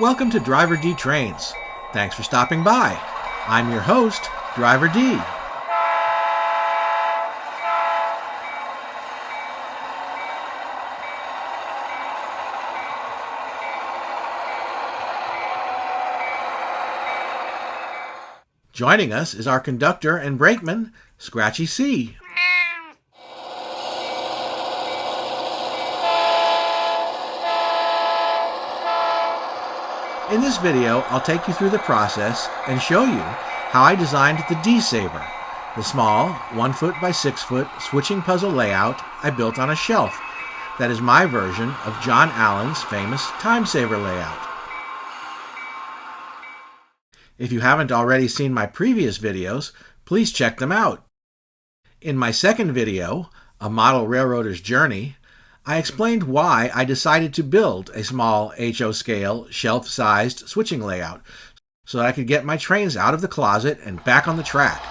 Welcome to DriverDTrains. Thanks for stopping by. I'm your host, Driver D. Joining us is our conductor and brakeman, Scratchy C. In this video, I'll take you through the process and show you how I designed the D-Saver, the small 1 foot by 6 foot switching puzzle layout I built on a shelf. That is my version of John Allen's famous time saver layout. If you haven't already seen my previous videos, please check them out. In my second video, A Model Railroader's Journey, I explained why I decided to build a small HO scale, shelf-sized switching layout so that I could get my trains out of the closet and back on the track.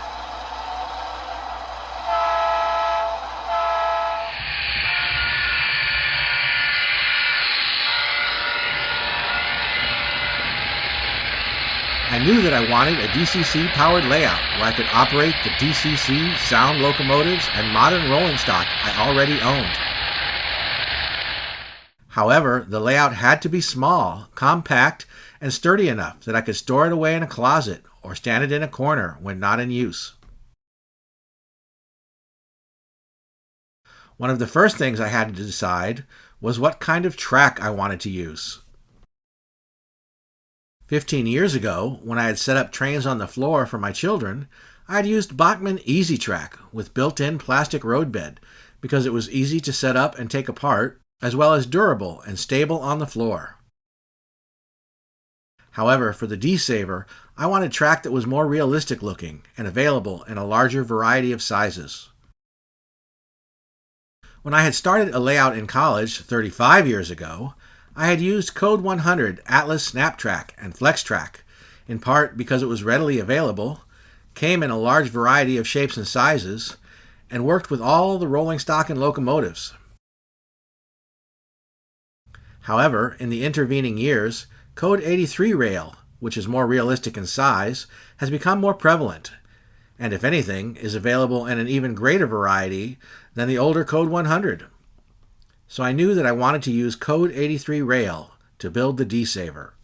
I knew that I wanted a DCC-powered layout where I could operate the DCC sound locomotives and modern rolling stock I already owned. However, the layout had to be small, compact, and sturdy enough that I could store it away in a closet or stand it in a corner when not in use. One of the first things I had to decide was what kind of track I wanted to use. 15 years ago, when I had set up trains on the floor for my children, I had used Bachmann Easy Track with built-in plastic roadbed because it was easy to set up and take apart, as well as durable and stable on the floor. However, for the D-Saver, I wanted track that was more realistic looking and available in a larger variety of sizes. When I had started a layout in college 35 years ago, I had used Code 100 Atlas SnapTrack and FlexTrack, in part because it was readily available, came in a large variety of shapes and sizes, and worked with all the rolling stock and locomotives. However, in the intervening years, Code 83 Rail, which is more realistic in size, has become more prevalent, and if anything, is available in an even greater variety than the older Code 100. So I knew that I wanted to use Code 83 Rail to build the D-Saver.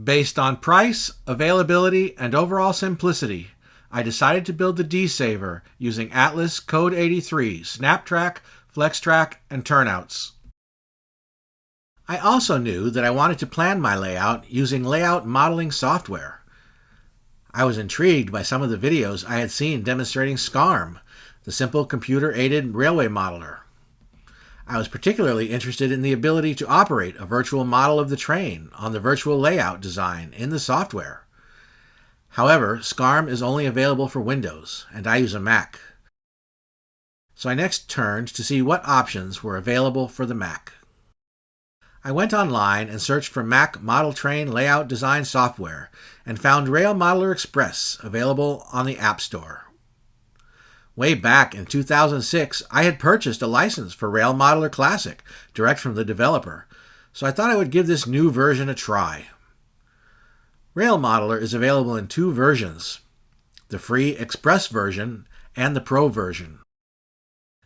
Based on price, availability, and overall simplicity, I decided to build the D-Saver using Atlas Code 83 SnapTrack, FlexTrack, and turnouts. I also knew that I wanted to plan my layout using layout modeling software. I was intrigued by some of the videos I had seen demonstrating SCARM, the simple computer-aided railway modeler. I was particularly interested in the ability to operate a virtual model of the train on the virtual layout design in the software. However, SCARM is only available for Windows, and I use a Mac. So I next turned to see what options were available for the Mac. I went online and searched for Mac model train layout design software and found RailModeller Express available on the App Store. Way back in 2006, I had purchased a license for RailModeller Classic direct from the developer, so I thought I would give this new version a try. RailModeller is available in two versions, the free Express version and the Pro version.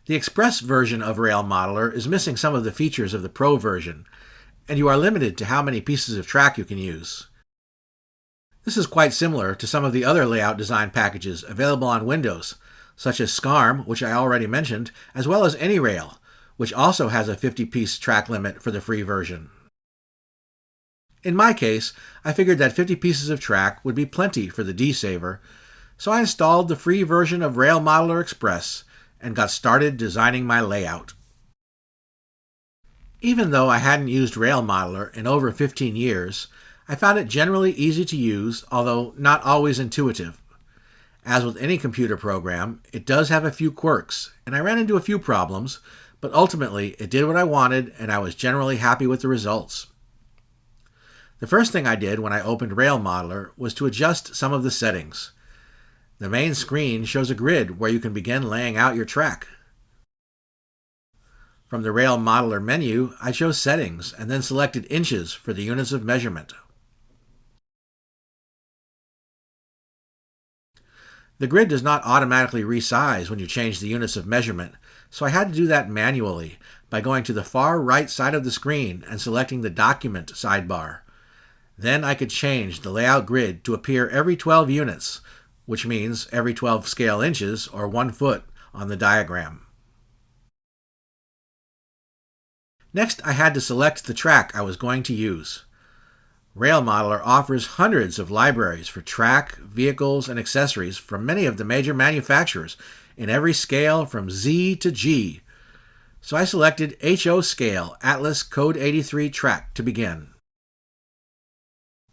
The Express version of RailModeller is missing some of the features of the Pro version, and you are limited to how many pieces of track you can use. This is quite similar to some of the other layout design packages available on Windows, such as SCARM, which I already mentioned, as well as AnyRail, which also has a 50-piece track limit for the free version. In my case, I figured that 50 pieces of track would be plenty for the D-Saver, so I installed the free version of RailModeller Express and got started designing my layout. Even though I hadn't used RailModeller in over 15 years, I found it generally easy to use, although not always intuitive. As with any computer program, it does have a few quirks, and I ran into a few problems, but ultimately it did what I wanted and I was generally happy with the results. The first thing I did when I opened RailModeller was to adjust some of the settings. The main screen shows a grid where you can begin laying out your track. From the RailModeller menu, I chose Settings and then selected Inches for the units of measurement. The grid does not automatically resize when you change the units of measurement, so I had to do that manually by going to the far right side of the screen and selecting the Document sidebar. Then I could change the layout grid to appear every 12 units, which means every 12 scale inches or 1 foot on the diagram. Next, I had to select the track I was going to use. RailModeller offers hundreds of libraries for track, vehicles, and accessories from many of the major manufacturers in every scale from Z to G. So I selected HO Scale Atlas Code 83 Track to begin.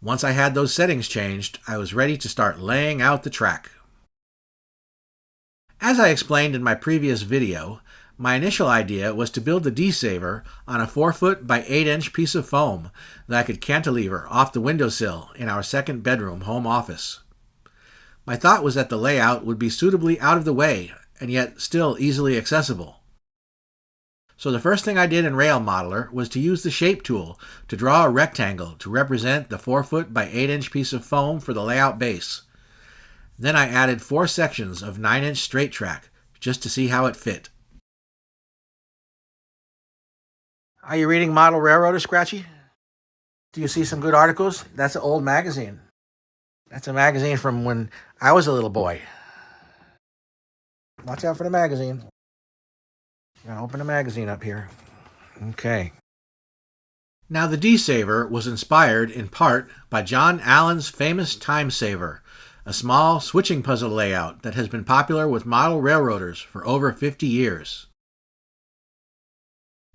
Once I had those settings changed, I was ready to start laying out the track. As I explained in my previous video, my initial idea was to build the D-Saver on a 4-foot by 8-inch piece of foam that I could cantilever off the windowsill in our second bedroom home office. My thought was that the layout would be suitably out of the way and yet still easily accessible. So the first thing I did in RailModeller was to use the Shape tool to draw a rectangle to represent the 4-foot by 8-inch piece of foam for the layout base. Then I added 4 sections of 9-inch straight track just to see how it fit. Are you reading Model Railroader, Scratchy? Do you see some good articles? That's an old magazine. That's a magazine from when I was a little boy. Watch out for the magazine. I'm going to open the magazine up here. Okay. Now the D-Saver was inspired in part by John Allen's famous Time Saver, a small switching puzzle layout that has been popular with model railroaders for over 50 years.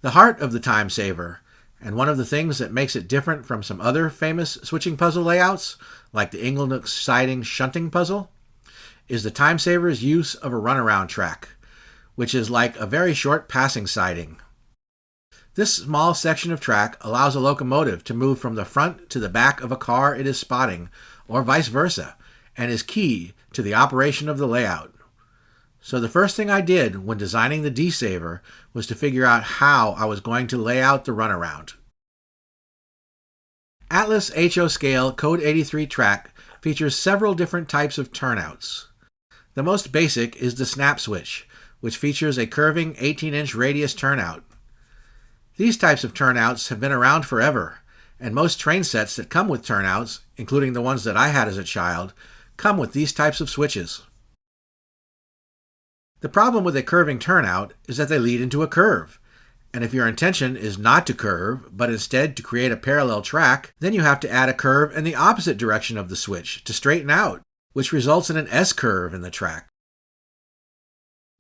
The heart of the Time Saver, and one of the things that makes it different from some other famous switching puzzle layouts, like the Inglenook siding shunting puzzle, is the Time Saver's use of a runaround track, which is like a very short passing siding. This small section of track allows a locomotive to move from the front to the back of a car it is spotting, or vice versa, and is key to the operation of the layout. So the first thing I did when designing the D-Saver was to figure out how I was going to lay out the runaround. Atlas HO Scale Code 83 track features several different types of turnouts. The most basic is the snap switch, which features a curving 18-inch radius turnout. These types of turnouts have been around forever, and most train sets that come with turnouts, including the ones that I had as a child, come with these types of switches. The problem with a curving turnout is that they lead into a curve, and if your intention is not to curve, but instead to create a parallel track, then you have to add a curve in the opposite direction of the switch to straighten out, which results in an S-curve in the track.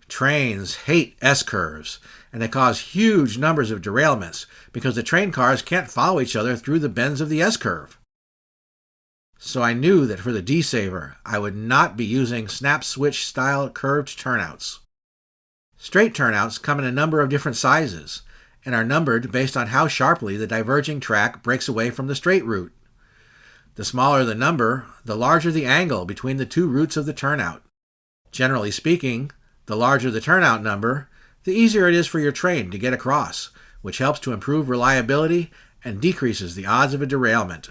Trains hate S-curves, and they cause huge numbers of derailments because the train cars can't follow each other through the bends of the S-curve. So I knew that for the D-Saver, I would not be using snap switch style curved turnouts. Straight turnouts come in a number of different sizes and are numbered based on how sharply the diverging track breaks away from the straight route. The smaller the number, the larger the angle between the two routes of the turnout. Generally speaking, the larger the turnout number, the easier it is for your train to get across, which helps to improve reliability and decreases the odds of a derailment.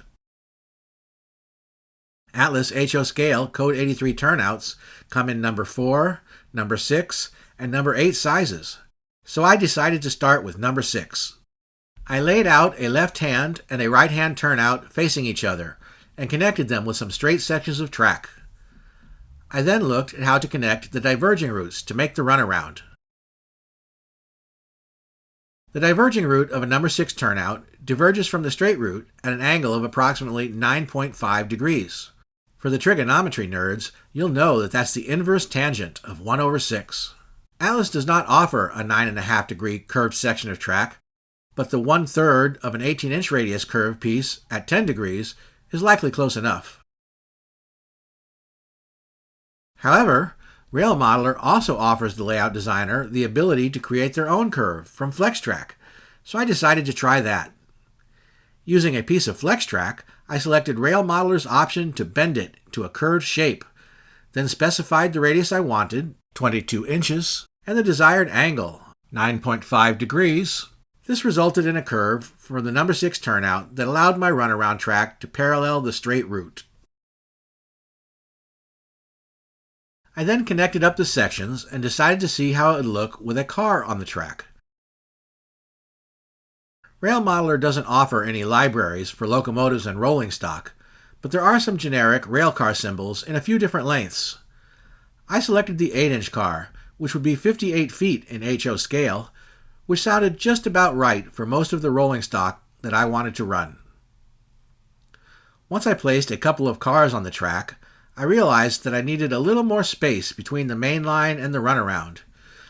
Atlas HO Scale Code 83 turnouts come in number 4, number 6, and number 8 sizes, so I decided to start with number 6. I laid out a left-hand and a right-hand turnout facing each other and connected them with some straight sections of track. I then looked at how to connect the diverging routes to make the runaround. The diverging route of a number 6 turnout diverges from the straight route at an angle of approximately 9.5 degrees. For the trigonometry nerds, you'll know that that's the inverse tangent of 1 over 6. Atlas does not offer a 9.5 degree curved section of track, but the 1/3 of an 18-inch radius curved piece at 10 degrees is likely close enough. However, RailModeller also offers the layout designer the ability to create their own curve from FlexTrack, so I decided to try that. Using a piece of FlexTrack, I selected RailModeller's option to bend it to a curved shape, then specified the radius I wanted, 22 inches, and the desired angle, 9.5 degrees. This resulted in a curve for the number 6 turnout that allowed my runaround track to parallel the straight route. I then connected up the sections and decided to see how it would look with a car on the track. RailModeller doesn't offer any libraries for locomotives and rolling stock, but there are some generic railcar symbols in a few different lengths. I selected the 8-inch car, which would be 58 feet in HO scale, which sounded just about right for most of the rolling stock that I wanted to run. Once I placed a couple of cars on the track, I realized that I needed a little more space between the main line and the runaround,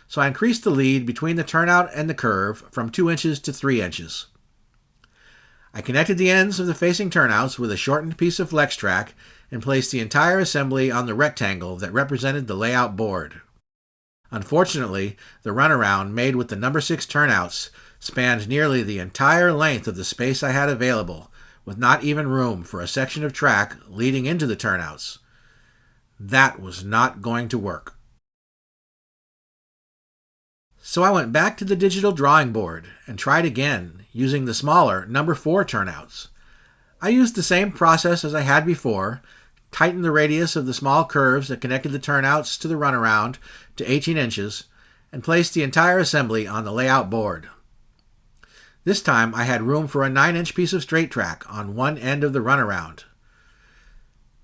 so I increased the lead between the turnout and the curve from 2 inches to 3 inches. I connected the ends of the facing turnouts with a shortened piece of flex track and placed the entire assembly on the rectangle that represented the layout board. Unfortunately, the runaround made with the number 6 turnouts spanned nearly the entire length of the space I had available, with not even room for a section of track leading into the turnouts. That was not going to work. So I went back to the digital drawing board and tried again using the smaller number 4 turnouts. I used the same process as I had before, tightened the radius of the small curves that connected the turnouts to the runaround to 18 inches, and placed the entire assembly on the layout board. This time I had room for a 9-inch piece of straight track on one end of the runaround.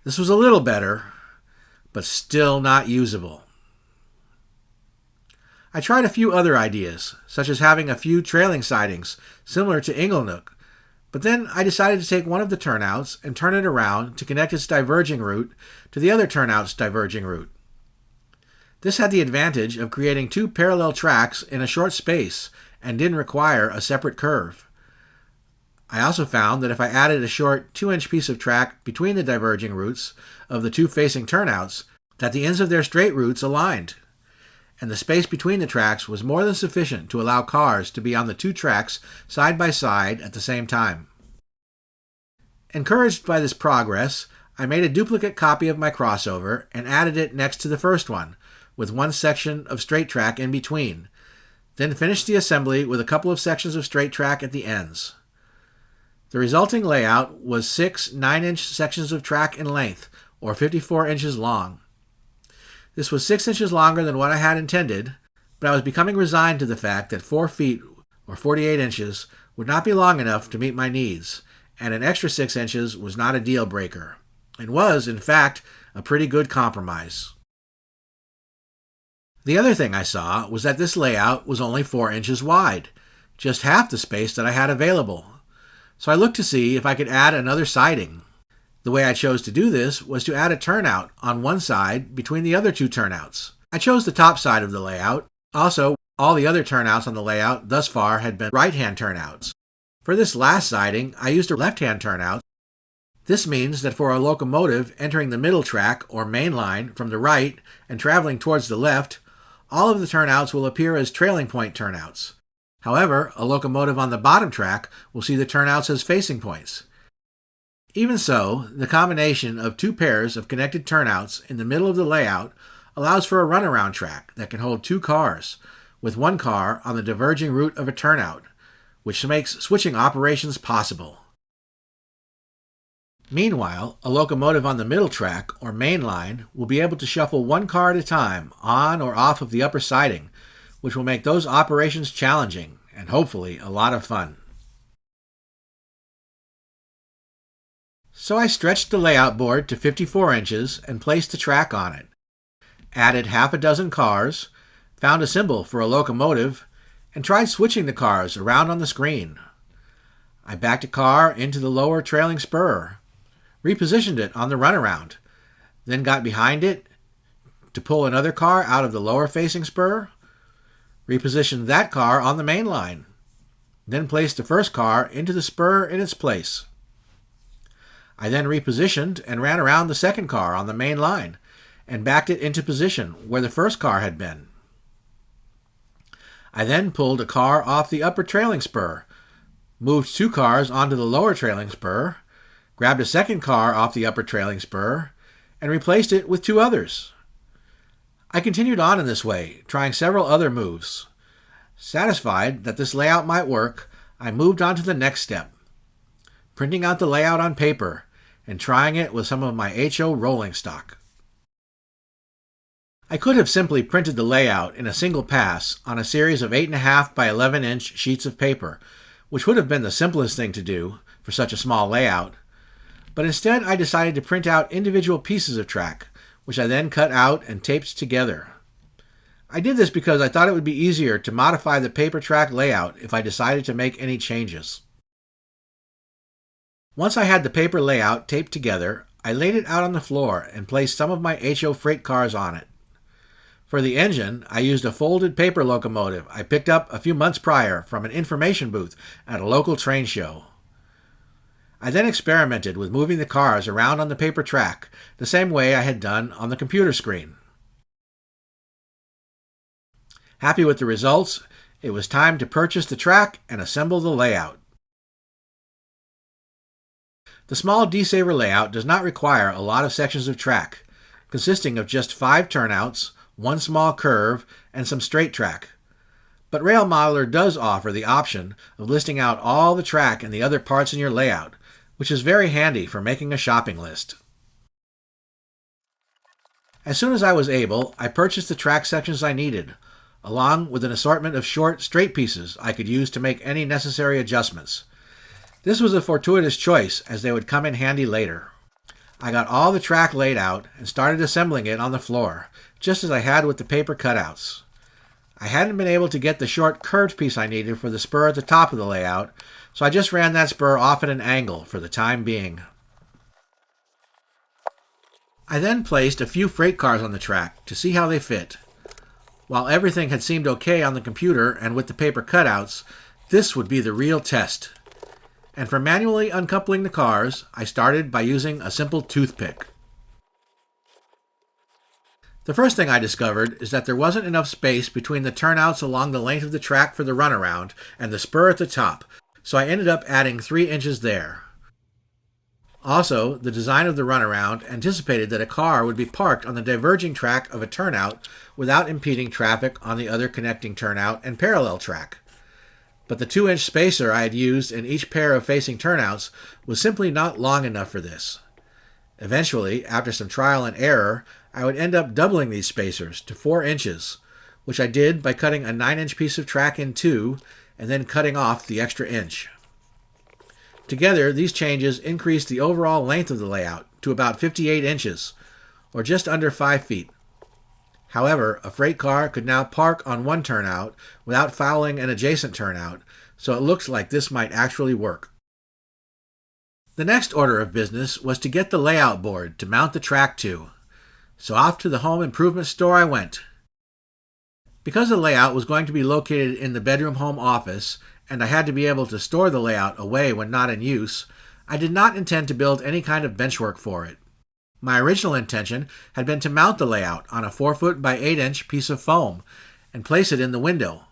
This was a little better, but still not usable. I tried a few other ideas, such as having a few trailing sidings, similar to Inglenook, but then I decided to take one of the turnouts and turn it around to connect its diverging route to the other turnout's diverging route. This had the advantage of creating 2 parallel tracks in a short space and didn't require a separate curve. I also found that if I added a short 2-inch piece of track between the diverging routes of the 2 facing turnouts, that the ends of their straight routes aligned, and the space between the tracks was more than sufficient to allow cars to be on the 2 tracks side by side at the same time. Encouraged by this progress, I made a duplicate copy of my crossover and added it next to the first one, with one section of straight track in between, then finished the assembly with a couple of sections of straight track at the ends. The resulting layout was 6 9-inch sections of track in length, or 54 inches long. This was 6 inches longer than what I had intended, but I was becoming resigned to the fact that 4 feet, or 48 inches, would not be long enough to meet my needs, and an extra 6 inches was not a deal breaker, and was, in fact, a pretty good compromise. The other thing I saw was that this layout was only 4 inches wide, just half the space that I had available, so I looked to see if I could add another siding. The way I chose to do this was to add a turnout on one side between the other 2 turnouts. I chose the top side of the layout. Also, all the other turnouts on the layout thus far had been right-hand turnouts. For this last siding, I used a left-hand turnout. This means that for a locomotive entering the middle track or main line from the right and traveling towards the left, all of the turnouts will appear as trailing point turnouts. However, a locomotive on the bottom track will see the turnouts as facing points. Even so, the combination of 2 pairs of connected turnouts in the middle of the layout allows for a runaround track that can hold 2 cars, with 1 car on the diverging route of a turnout, which makes switching operations possible. Meanwhile, a locomotive on the middle track or main line will be able to shuffle 1 car at a time on or off of the upper siding, which will make those operations challenging and hopefully a lot of fun. So I stretched the layout board to 54 inches and placed a track on it, added half a dozen cars, found a symbol for a locomotive, and tried switching the cars around on the screen. I backed a car into the lower trailing spur, repositioned it on the runaround, then got behind it to pull another car out of the lower facing spur, repositioned that car on the main line, then placed the first car into the spur in its place. I then repositioned and ran around the second car on the main line and backed it into position where the first car had been. I then pulled a car off the upper trailing spur, moved 2 cars onto the lower trailing spur, grabbed a second car off the upper trailing spur, and replaced it with 2 others. I continued on in this way, trying several other moves. Satisfied that this layout might work, I moved on to the next step, printing out the layout on paper and trying it with some of my HO rolling stock. I could have simply printed the layout in a single pass on a series of 8.5 by 11 inch sheets of paper, which would have been the simplest thing to do for such a small layout, but instead I decided to print out individual pieces of track, which I then cut out and taped together. I did this because I thought it would be easier to modify the paper track layout if I decided to make any changes. Once I had the paper layout taped together, I laid it out on the floor and placed some of my HO freight cars on it. For the engine, I used a folded paper locomotive I picked up a few months prior from an information booth at a local train show. I then experimented with moving the cars around on the paper track the same way I had done on the computer screen. Happy with the results, it was time to purchase the track and assemble the layout. The small D-Saver layout does not require a lot of sections of track, consisting of just 5 turnouts, 1 small curve, and some straight track. But RailModeller does offer the option of listing out all the track and the other parts in your layout, which is very handy for making a shopping list. As soon as I was able, I purchased the track sections I needed, along with an assortment of short, straight pieces I could use to make any necessary adjustments. This was a fortuitous choice, as they would come in handy later. I got all the track laid out and started assembling it on the floor, just as I had with the paper cutouts. I hadn't been able to get the short curved piece I needed for the spur at the top of the layout, so I just ran that spur off at an angle for the time being. I then placed a few freight cars on the track to see how they fit. While everything had seemed okay on the computer and with the paper cutouts, this would be the real test. And for manually uncoupling the cars, I started by using a simple toothpick. The first thing I discovered is that there wasn't enough space between the turnouts along the length of the track for the runaround and the spur at the top, so I ended up adding 3 inches there. Also, the design of the runaround anticipated that a car would be parked on the diverging track of a turnout without impeding traffic on the other connecting turnout and parallel track. But the 2-inch spacer I had used in each pair of facing turnouts was simply not long enough for this. Eventually, after some trial and error, I would end up doubling these spacers to 4 inches, which I did by cutting a 9-inch piece of track in 2 and then cutting off the extra inch. Together, these changes increased the overall length of the layout to about 58 inches, or just under 5 feet. However, a freight car could now park on one turnout without fouling an adjacent turnout, so it looks like this might actually work. The next order of business was to get the layout board to mount the track to, so off to the home improvement store I went. Because the layout was going to be located in the bedroom home office, and I had to be able to store the layout away when not in use, I did not intend to build any kind of benchwork for it. My original intention had been to mount the layout on a 4 by 8 inch piece of foam and place it in the window.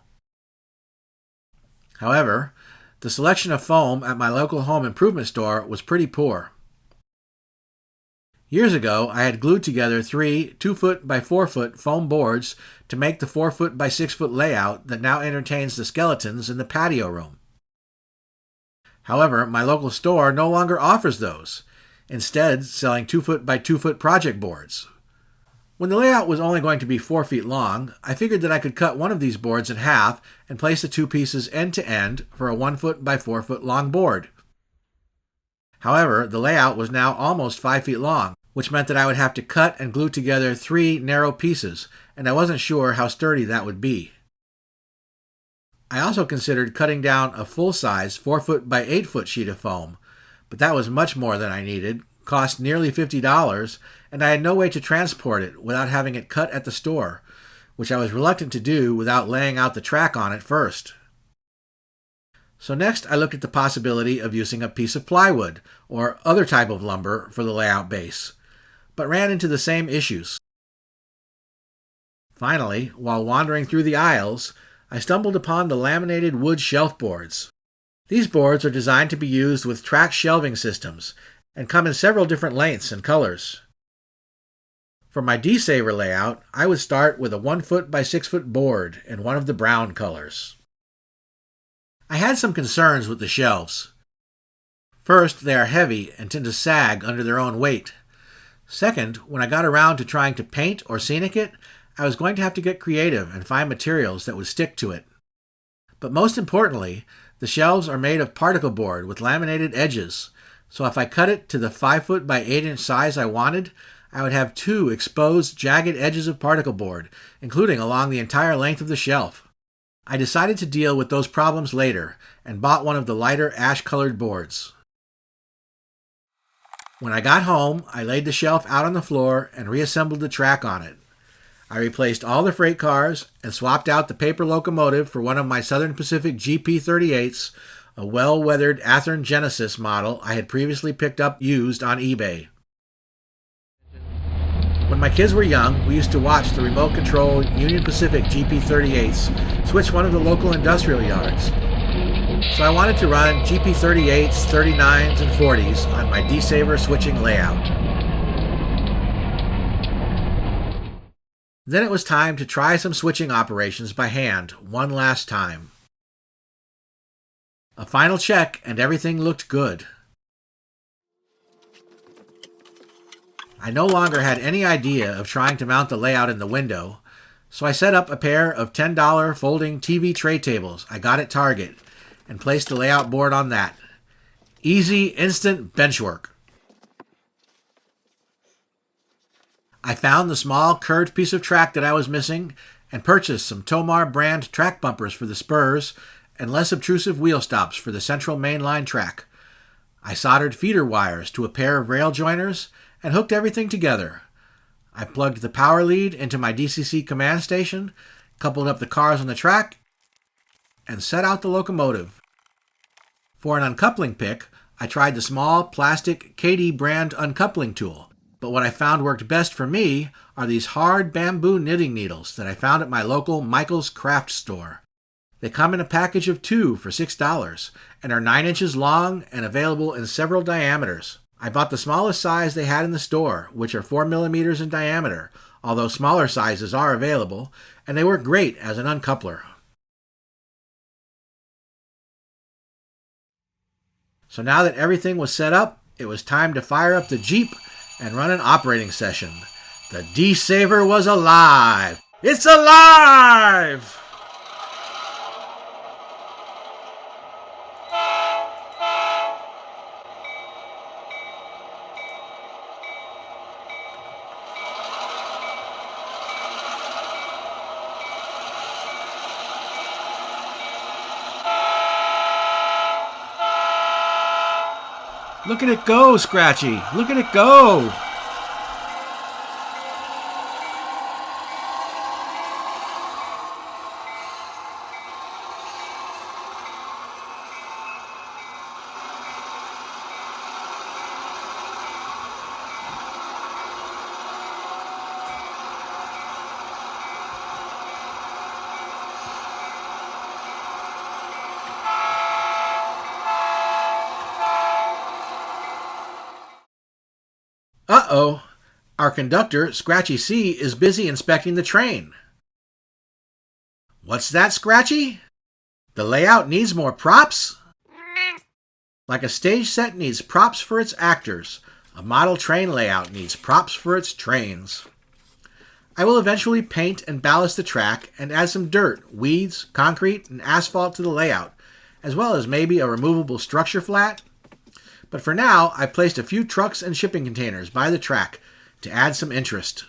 However, the selection of foam at my local home improvement store was pretty poor. Years ago, I had glued together 3 2 by 4 foam boards to make the 4 by 6 layout that now entertains the skeletons in the patio room. However, my local store no longer offers those, instead selling 2 by 2 project boards. When the layout was only going to be 4 feet long, I figured that I could cut one of these boards in half and place the 2 pieces end to end for a 1 by 4 long board. However, the layout was now almost 5 feet long, which meant that I would have to cut and glue together 3 narrow pieces, and I wasn't sure how sturdy that would be. I also considered cutting down a full-size 4 by 8 sheet of foam, but that was much more than I needed, cost nearly $50, and I had no way to transport it without having it cut at the store, which I was reluctant to do without laying out the track on it first. So next I looked at the possibility of using a piece of plywood or other type of lumber for the layout base, but ran into the same issues. Finally, while wandering through the aisles, I stumbled upon the laminated wood shelf boards. These boards are designed to be used with track shelving systems and come in several different lengths and colors. For my D-Saver layout, I would start with a 1 by 6 board in one of the brown colors. I had some concerns with the shelves. First, they are heavy and tend to sag under their own weight. Second, when I got around to trying to paint or scenic it, I was going to have to get creative and find materials that would stick to it. But most importantly, the shelves are made of particle board with laminated edges, so if I cut it to the 5 by 8 size I wanted, I would have 2 exposed, jagged edges of particle board, including along the entire length of the shelf. I decided to deal with those problems later and bought one of the lighter ash-colored boards. When I got home, I laid the shelf out on the floor and reassembled the track on it. I replaced all the freight cars and swapped out the paper locomotive for one of my Southern Pacific GP38s, a well-weathered Athearn Genesis model I had previously picked up used on eBay. When my kids were young, we used to watch the remote-controlled Union Pacific GP38s switch one of the local industrial yards. So I wanted to run GP38s, 39s, and 40s on my D-Saver switching layout. Then it was time to try some switching operations by hand one last time. A final check and everything looked good. I no longer had any idea of trying to mount the layout in the window, so I set up a pair of $10 folding TV tray tables I got at Target and placed the layout board on that. Easy, instant benchwork. I found the small curved piece of track that I was missing and purchased some Tomar brand track bumpers for the spurs and less obtrusive wheel stops for the central mainline track. I soldered feeder wires to a pair of rail joiners and hooked everything together. I plugged the power lead into my DCC command station, coupled up the cars on the track, and set out the locomotive. For an uncoupling pick, I tried the small plastic KD brand uncoupling tool, but what I found worked best for me are these hard bamboo knitting needles that I found at my local Michael's Craft store. They come in a package of 2 for $6 and are 9 inches long and available in several diameters. I bought the smallest size they had in the store, which are 4 millimeters in diameter, although smaller sizes are available, and they work great as an uncoupler. So now that everything was set up, it was time to fire up the Jeep and run an operating session. The D-Saver was alive! It's alive! Look at it go, Scratchy! Look at it go! Uh-oh, our conductor, Scratchy C, is busy inspecting the train. What's that, Scratchy? The layout needs more props? Like a stage set needs props for its actors, a model train layout needs props for its trains. I will eventually paint and ballast the track and add some dirt, weeds, concrete, and asphalt to the layout, as well as maybe a removable structure flat. But for now, I placed a few trucks and shipping containers by the track to add some interest.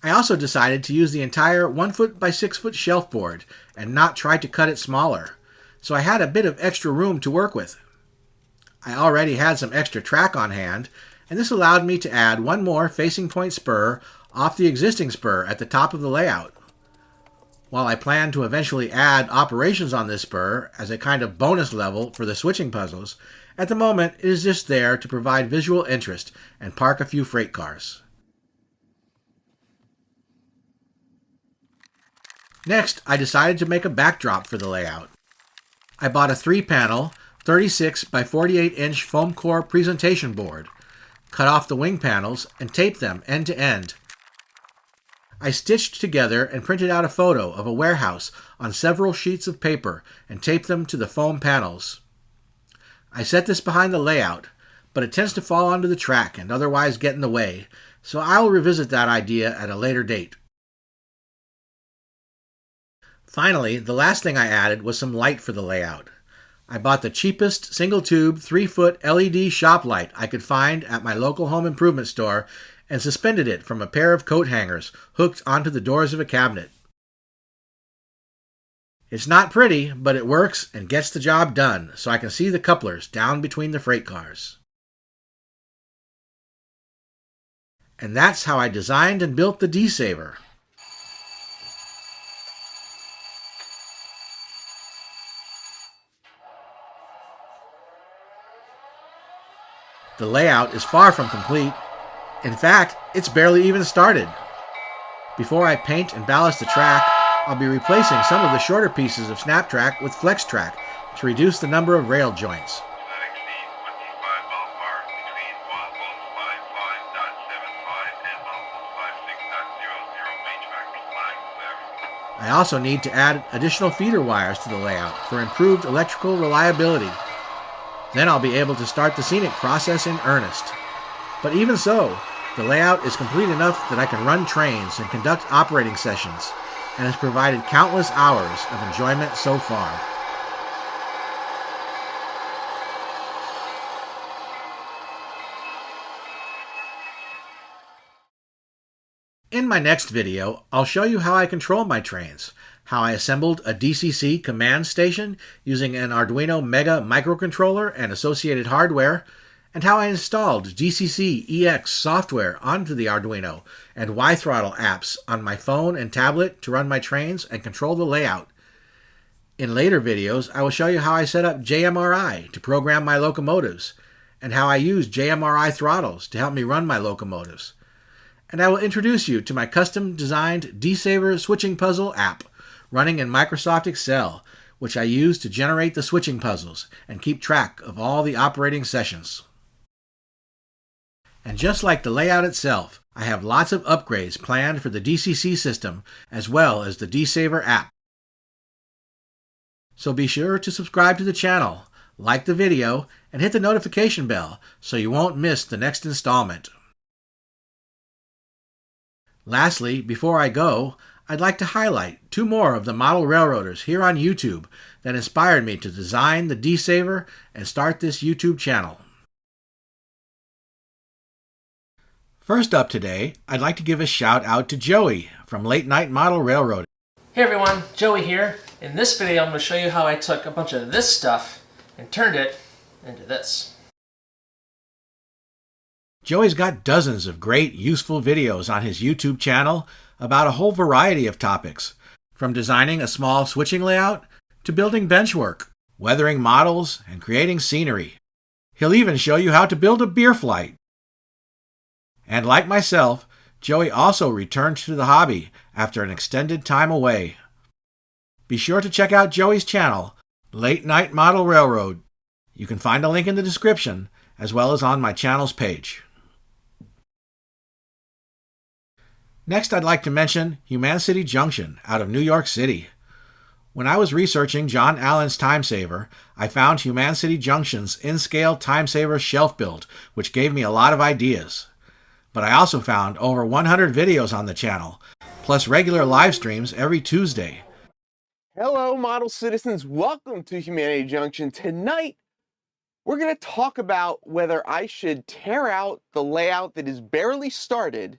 I also decided to use the entire 1 by 6 shelf board and not try to cut it smaller, so I had a bit of extra room to work with. I already had some extra track on hand, and this allowed me to add one more facing point spur off the existing spur at the top of the layout. While I plan to eventually add operations on this spur as a kind of bonus level for the switching puzzles, at the moment it is just there to provide visual interest and park a few freight cars. Next, I decided to make a backdrop for the layout. I bought a 3-panel, 36 by 48 inch foam core presentation board, cut off the wing panels, and taped them end to end. I stitched together and printed out a photo of a warehouse on several sheets of paper and taped them to the foam panels. I set this behind the layout, but it tends to fall onto the track and otherwise get in the way, so I'll revisit that idea at a later date. Finally, the last thing I added was some light for the layout. I bought the cheapest single-tube 3-foot LED shop light I could find at my local home improvement store and suspended it from a pair of coat hangers hooked onto the doors of a cabinet. It's not pretty, but it works and gets the job done, so I can see the couplers down between the freight cars. And that's how I designed and built the D-Saver. The layout is far from complete. In fact, it's barely even started. Before I paint and ballast the track, I'll be replacing some of the shorter pieces of SnapTrack with FlexTrack to reduce the number of rail joints. I also need to add additional feeder wires to the layout for improved electrical reliability. Then I'll be able to start the scenic process in earnest. But even so, the layout is complete enough that I can run trains and conduct operating sessions, and has provided countless hours of enjoyment so far. In my next video, I'll show you how I control my trains, how I assembled a DCC command station using an Arduino Mega microcontroller and associated hardware, and how I installed DCC-EX software onto the Arduino and Y-Throttle apps on my phone and tablet to run my trains and control the layout. In later videos, I will show you how I set up JMRI to program my locomotives, and how I use JMRI throttles to help me run my locomotives. And I will introduce you to my custom-designed D-Saver switching puzzle app running in Microsoft Excel, which I use to generate the switching puzzles and keep track of all the operating sessions. And just like the layout itself, I have lots of upgrades planned for the DCC system as well as the D-Saver app. So be sure to subscribe to the channel, like the video, and hit the notification bell so you won't miss the next installment. Lastly, before I go, I'd like to highlight 2 more of the model railroaders here on YouTube that inspired me to design the D-Saver and start this YouTube channel. First up today, I'd like to give a shout out to Joey from Late Night Model Railroad. Hey everyone, Joey here. In this video I'm going to show you how I took a bunch of this stuff and turned it into this. Joey's got dozens of great, useful videos on his YouTube channel about a whole variety of topics, from designing a small switching layout to building bench work, weathering models, and creating scenery. He'll even show you how to build a beer flight. And like myself, Joey also returned to the hobby after an extended time away. Be sure to check out Joey's channel, Late Night Model Railroad. You can find a link in the description, as well as on my channel's page. Next, I'd like to mention Humancity Junction out of New York City. When I was researching John Allen's Timesaver, I found Humancity Junction's in-scale Timesaver shelf build, which gave me a lot of ideas. But I also found over 100 videos on the channel, plus regular live streams every Tuesday. Hello, model citizens. Welcome to Humanity Junction. Tonight, we're going to talk about whether I should tear out the layout that is barely started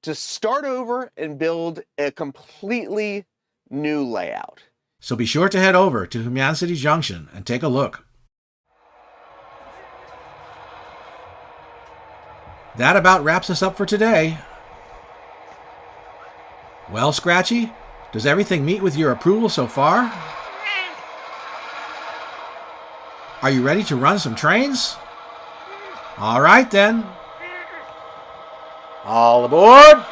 to start over and build a completely new layout. So be sure to head over to Humancity Junction and take a look. That about wraps us up for today. Well, Scratchy, does everything meet with your approval so far? Are you ready to run some trains? All right then. All aboard!